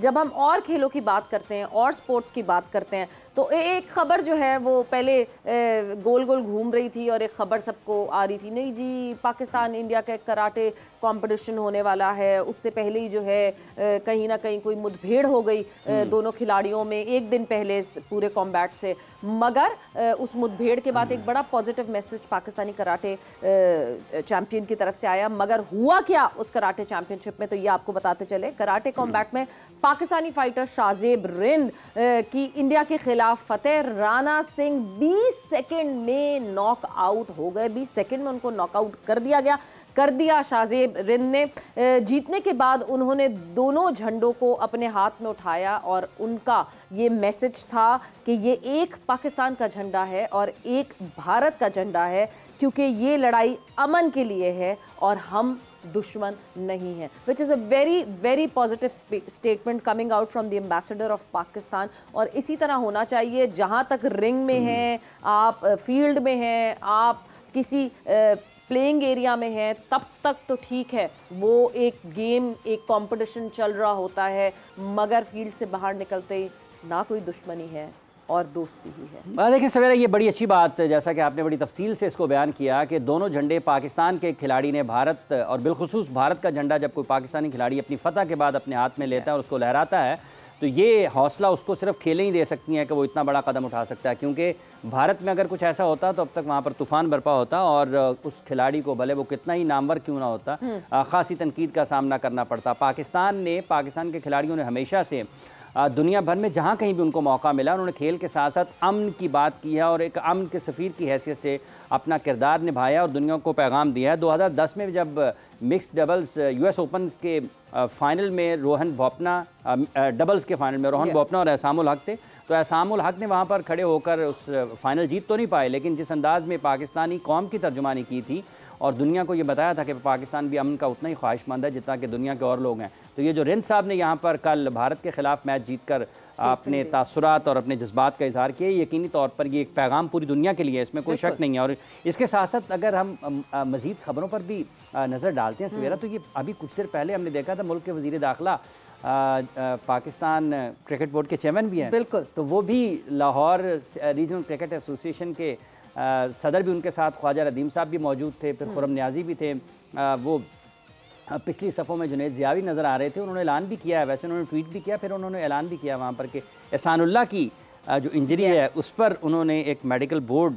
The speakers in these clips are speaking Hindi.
जब हम और खेलों की बात करते हैं और स्पोर्ट्स की बात करते हैं तो एक खबर जो है वो पहले गोल गोल घूम रही थी और एक खबर सबको आ रही थी, नहीं जी पाकिस्तान इंडिया का एक कराटे कंपटीशन होने वाला है। उससे पहले ही जो है कहीं ना कहीं कोई मुठभेड़ हो गई दोनों खिलाड़ियों में एक दिन पहले पूरे कॉम्बैट से, मगर उस मुठभेड़ के बाद एक बड़ा positive message Pakistani karate champion की तरफ से आया। मगर हुआ क्या उस कराटे चैंपियनशिप में, तो ये आपको बताते चले। कराटे कॉम्बैट में पाकिस्तानी फाइटर शाहजेब रिंद की इंडिया के खिलाफ फतेह, राणा सिंह 20 सेकंड में नॉक आउट हो गए। 20 सेकंड में उनको नॉकआउट कर दिया शाहजेब रिंद ने। जीतने के बाद उन्होंने दोनों झंडों को अपने हाथ में उठाया और उनका ये मैसेज था कि ये एक पाकिस्तान का झंडा है और एक भारत का झंडा है, क्योंकि ये लड़ाई अमन के लिए है और हम दुश्मन नहीं है, which is a very very positive statement coming out from the ambassador of Pakistan. और इसी तरह होना चाहिए। जहाँ तक रिंग में हैं, आप फील्ड में हैं, आप किसी प्लेइंग एरिया में हैं, तब तक तो ठीक है, वो एक गेम एक कंपटीशन चल रहा होता है, मगर फील्ड से बाहर निकलते ही ना कोई दुश्मनी है और दोस्ती ही है। देखिए सवेरा, ये बड़ी अच्छी बात, जैसा कि आपने बड़ी तफसील से इसको बयान किया कि दोनों झंडे पाकिस्तान के खिलाड़ी ने, भारत और बिलखुसूस भारत का झंडा जब कोई पाकिस्तानी खिलाड़ी अपनी फतह के बाद अपने हाथ में लेता है और उसको लहराता है, तो ये हौसला उसको सिर्फ खेलें ही दे सकती हैं कि वो इतना बड़ा कदम उठा सकता है। क्योंकि भारत में अगर कुछ ऐसा होता तो अब तक वहाँ पर तूफान बरपा होता और उस खिलाड़ी को, भले वो कितना ही नामवर क्यों ना होता, खासी तनकीद का सामना करना पड़ता। पाकिस्तान के खिलाड़ियों ने हमेशा से दुनिया भर में जहाँ कहीं भी उनको मौका मिला, उन्होंने खेल के साथ साथ अमन की बात की है और एक अमन के सफ़ीर की हैसियत से अपना किरदार निभाया और दुनिया को पैगाम दिया है। 2010 में जब मिक्स्ड डबल्स US ओपन के फाइनल में डबल्स के फाइनल में रोहन बोपन्ना और एहसामुल हक थे, तो एहसामुल हक ने वहाँ पर खड़े होकर उस फाइनल जीत तो नहीं पाए, लेकिन जिस अंदाज़ में पाकिस्तानी कौम की तर्जुमानी की थी और दुनिया को ये बताया था कि पाकिस्तान भी अमन का उतना ही ख्वाहिशमंद है जितना कि दुनिया के और लोग हैं। तो ये जो रिंद साहब ने यहाँ पर कल भारत के ख़िलाफ़ मैच जीतकर अपने तासुरात और अपने जज्बात का इजहार किया, यकीनी तौर पर ये एक पैगाम पूरी दुनिया के लिए है, इसमें कोई शक नहीं है। और इसके साथ साथ अगर हम मज़ीद ख़बरों पर भी नज़र डालते हैं सवेरा, तो ये अभी कुछ देर पहले हमने देखा था मुल्क के वज़ीर दाखिला पाकिस्तान क्रिकेट बोर्ड के चेयरमैन भी हैं, बिल्कुल, तो वो भी लाहौर रीजनल क्रिकेट एसोसिएशन के सदर भी उनके साथ ख्वाजा रदीम साहब भी मौजूद थे, फिर खुरम न्याजी भी थे। वो पिछली सफ़ों में जुनैद ज़ियावी नज़र आ रहे थे। उन्होंने ऐलान भी किया है, वैसे उन्होंने ट्वीट भी किया, फिर उन्होंने ऐलान भी किया वहाँ पर कि एहसानुल्लाह की जो इंजरी है उस पर उन्होंने एक medical board,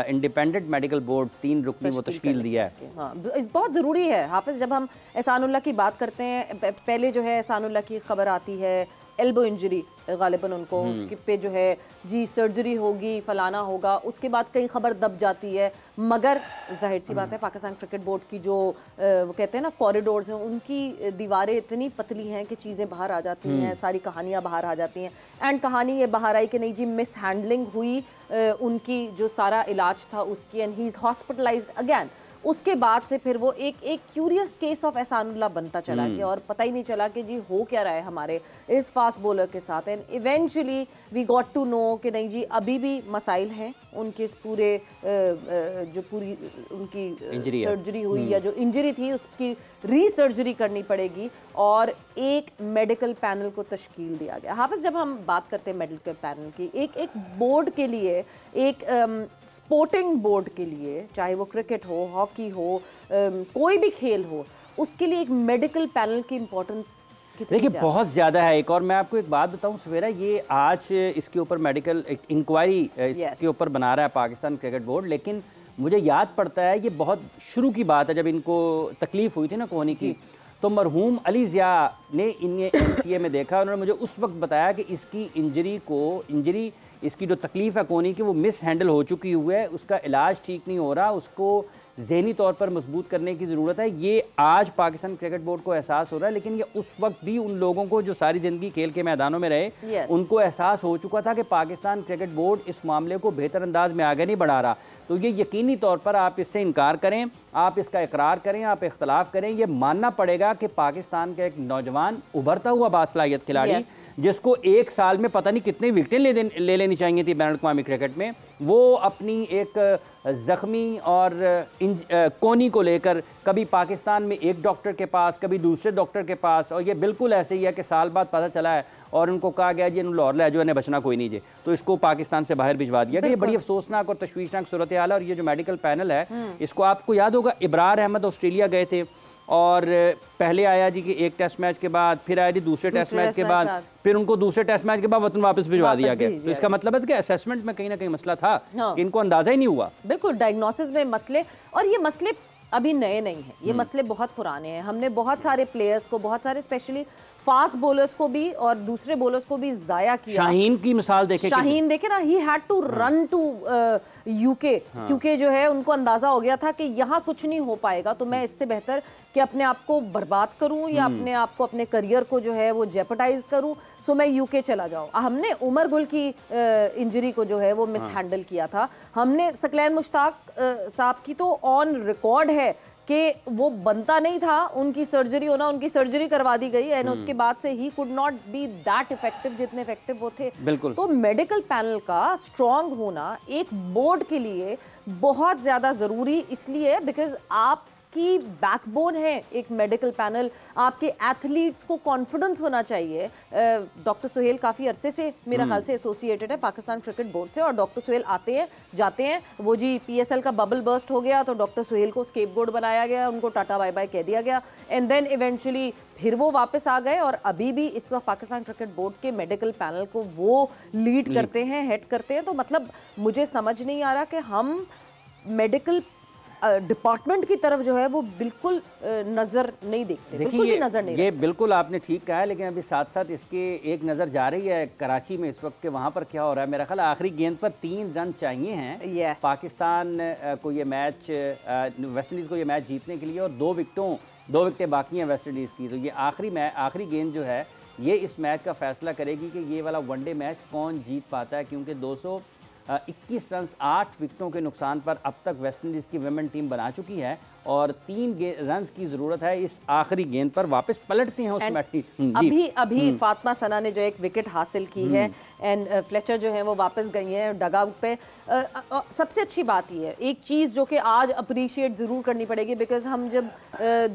independent medical board 3 रुकनी वो तश्कील दिया है। हाँ, बहुत ज़रूरी है हाफिज़। जब हम एहसानुल्लाह की बात करते हैं, पहले जो है एहसानुल्लाह की खबर आती है एल्बो इंजरी, गालिबन उनको उसके पे जो है जी सर्जरी होगी, फलाना होगा, उसके बाद कई खबर दब जाती है। मगर जाहिर सी बात है पाकिस्तान क्रिकेट बोर्ड की जो वो कहते हैं ना कॉरिडोर्स हैं, उनकी दीवारें इतनी पतली हैं कि चीज़ें बाहर आ जाती हैं, सारी कहानियाँ बाहर आ जाती हैं। एंड कहानी ये बाहर आई कि नहीं जी मिस हैंडलिंग हुई उनकी, जो सारा इलाज था उसकी, and he is hospitalised again. उसके बाद से फिर वो एक क्यूरियस केस ऑफ एहसानुल्लाह बनता चला गया और पता ही नहीं चला कि जी हो क्या रहा है हमारे इस फास्ट बॉलर के साथ। And eventually we got to know कि नहीं जी अभी भी मसाइल हैं उनके इस पूरे जो पूरी उनकी सर्जरी हुई या जो इंजरी थी उसकी रीसर्जरी करनी पड़ेगी और एक मेडिकल पैनल को तश्कील दिया गया। हाफिज़, जब हम बात करते हैं मेडिकल पैनल की, एक बोर्ड के लिए, एक स्पोर्टिंग बोर्ड के लिए, चाहे वो क्रिकेट हो, हॉकी हो, कोई भी खेल हो, उसके लिए एक मेडिकल पैनल की इम्पोर्टेंस देखिए बहुत ज़्यादा है। एक और मैं आपको एक बात बताऊं सवेरा, ये आज इसके ऊपर मेडिकल इंक्वायरी इसके ऊपर बना रहा है पाकिस्तान क्रिकेट बोर्ड, लेकिन मुझे याद पड़ता है ये बहुत शुरू की बात है, जब इनको तकलीफ़ हुई थी ना कोहनी की, तो मरहूम अली ज़िया ने इन्हें MCA में देखा। उन्होंने मुझे उस वक्त बताया कि इसकी इंजरी इसकी जो तकलीफ़ है कोहनी की वो मिस हैंडल हो चुकी हुई है, उसका इलाज ठीक नहीं हो रहा, उसको ज़हनी तौर पर मजबूत करने की ज़रूरत है। ये आज पाकिस्तान क्रिकेट बोर्ड को एहसास हो रहा है, लेकिन ये उस वक्त भी उन लोगों को जो सारी ज़िंदगी खेल के मैदानों में रहे उनको एहसास हो चुका था कि पाकिस्तान क्रिकेट बोर्ड इस मामले को बेहतर अंदाज में आगे नहीं बढ़ा रहा। तो ये यकीनी तौर पर आप इससे इनकार करें, आप इसका इकरार करें, आप इख्तलाफ करें, ये मानना पड़ेगा कि पाकिस्तान का एक नौजवान उभरता हुआ बासलाहियत खिलाड़ी जिसको एक साल में पता नहीं कितनी विकेटें ले लेनी चाहिए थी बैनुल अक़वामी क्रिकेट में, वो अपनी एक ज़ख्मी और कोहनी को लेकर कभी पाकिस्तान में एक डॉक्टर के पास, कभी दूसरे डॉक्टर के पास, और ये बिल्कुल ऐसे ही है कि साल बाद पता चला है और उनको कहा गया जी लाहौर ले जो इन्हें बचना कोई नहीं जे, तो इसको पाकिस्तान से बाहर भिजवा दिया गया। ये बड़ी अफसोसनाक और तशवीशनाक सूरत हाल है। और ये जो मेडिकल पैनल है इसको आपको याद होगा, इब्रार अहमद ऑस्ट्रेलिया गए थे और पहले आया जी कि एक टेस्ट मैच के बाद, फिर आया जी दूसरे टेस्ट मैच के बाद, फिर उनको दूसरे टेस्ट मैच के बाद वतन वापस भिजवा दिया गया। तो इसका मतलब है कि असेसमेंट में कहीं ना कहीं मसला था, इनको अंदाजा ही नहीं हुआ। बिल्कुल, डायग्नोसिस में मसले, और ये मसले अभी नए नहीं हैं, ये मसले बहुत पुराने हैं। हमने बहुत सारे प्लेयर्स को, बहुत सारे स्पेशली फास्ट बॉलर्स को भी और दूसरे बॉलर्स को भी जाया किया। शाहीन की मिसाल देखे, शाहीन देखे ना, he had to run to UK, क्योंकि जो है उनको अंदाजा हो गया था कि यहाँ कुछ नहीं हो पाएगा, तो मैं इससे बेहतर कि अपने आप को बर्बाद करूं या अपने आप को, अपने करियर को जो है वो जेपटाइज करूं, सो मैं यूके चला जाऊं। हमने उमर गुल की इंजरी को जो है वो मिस हैंडल किया था। हमने सकलैन मुश्ताक साहब की तो ऑन रिकॉर्ड है कि वो बनता नहीं था, उनकी सर्जरी होना, उनकी सर्जरी करवा दी गई एंड उसके बाद से he could not be that effective जितने इफेक्टिव वो थे। बिल्कुल। तो मेडिकल पैनल का स्ट्रॉन्ग होना एक बोर्ड के लिए बहुत ज़्यादा ज़रूरी इसलिए बिकॉज आप की बैकबोन है एक मेडिकल पैनल, आपके एथलीट्स को कॉन्फिडेंस होना चाहिए। डॉक्टर सुहेल काफ़ी अरसे से मेरा ख्याल से एसोसिएटेड है पाकिस्तान क्रिकेट बोर्ड से, और डॉक्टर सुहेल आते हैं जाते हैं। वो जी पीएसएल का बबल बर्स्ट हो गया तो डॉक्टर सुहेल को स्केपगोट बनाया गया, उनको टाटा बाय बाय कह दिया गया, एंड देन इवेंचुअली फिर वो वापस आ गए और अभी भी इस वक्त पाकिस्तान क्रिकेट बोर्ड के मेडिकल पैनल को वो लीड करते हैं, हेड करते हैं। तो मतलब मुझे समझ नहीं आ रहा कि हम मेडिकल डिपार्टमेंट की तरफ जो है वो बिल्कुल नज़र नहीं देखते, बिल्कुल भी नज़र नहीं। ये बिल्कुल आपने ठीक कहा है, लेकिन अभी साथ साथ इसके एक नज़र जा रही है कराची में इस वक्त के वहाँ पर क्या हो रहा है। मेरा ख्याल आखिरी गेंद पर 3 रन चाहिए हैं पाकिस्तान को ये मैच, वेस्ट इंडीज़ को ये मैच जीतने के लिए, और 2 विकेटें बाकी हैं वेस्ट इंडीज़ की। तो ये आखिरी गेंद जो है ये इस मैच का फैसला करेगी कि ये वाला वनडे मैच कौन जीत पाता है, क्योंकि 221 रन 8 विकेटों के नुकसान पर अब तक वेस्ट इंडीज़ की विमेन टीम बना चुकी है और 3 रन की ज़रूरत है इस आखिरी गेंद पर। वापस पलटती हैं उस मैच। अभी फातिमा सना ने जो एक विकेट हासिल की है एंड फ्लेचर जो है वो वापस गई हैं डगआउट पे। सबसे अच्छी बात ये है, एक चीज़ जो कि आज अप्रिशिएट ज़रूर करनी पड़ेगी, बिकॉज हम जब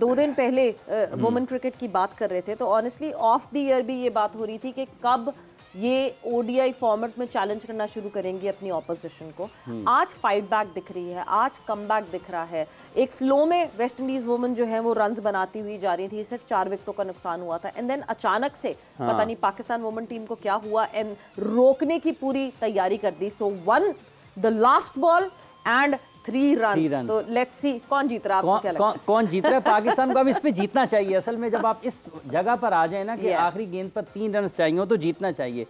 2 दिन पहले वुमेन क्रिकेट की बात कर रहे थे तो ऑनेस्टली ऑफ द ईयर भी ये बात हो रही थी कि कब ये ओडीआई फॉर्मेट में चैलेंज करना शुरू करेंगी अपनी ऑपोजिशन को। आज फाइट बैक दिख रही है, आज कम बैक दिख रहा है। एक फ्लो में वेस्ट इंडीज वुमेन जो है वो रन्स बनाती हुई जा रही थी, सिर्फ 4 विकेटों का नुकसान हुआ था, एंड देन अचानक से पता नहीं पाकिस्तान वुमेन टीम को क्या हुआ एंड रोकने की पूरी तैयारी कर दी। So one the last ball and 3 run. तो लेट्स सी कौन जीत रहा है, आपको क्या लगता है? कौन जीत रहा है? पाकिस्तान को अब इस पे जीतना चाहिए। असल में जब आप इस जगह पर आ जाए ना कि आखिरी गेंद पर 3 रन चाहिए हो तो जीतना चाहिए।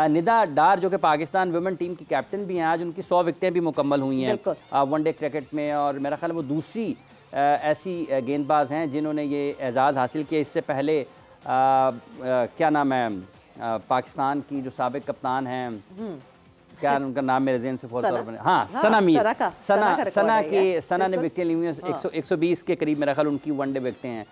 निदा डार जो कि पाकिस्तान वुमेन टीम की कैप्टन भी हैं, आज उनकी 100 विकेटें भी मुकम्मल हुई हैं वनडे क्रिकेट में, और मेरा ख्याल वो दूसरी ऐसी गेंदबाज हैं जिन्होंने ये एजाज़ हासिल किया। इससे पहले क्या नाम है पाकिस्तान की जो साबिक कप्तान हैं, क्या उनका नाम मेरे ज़हन से फौर तौर पर, हाँ सना मीर, सना ने विकेट ली हुई है 120 के करीब, मेरा ख्याल उनकी वनडे विकेटें हैं।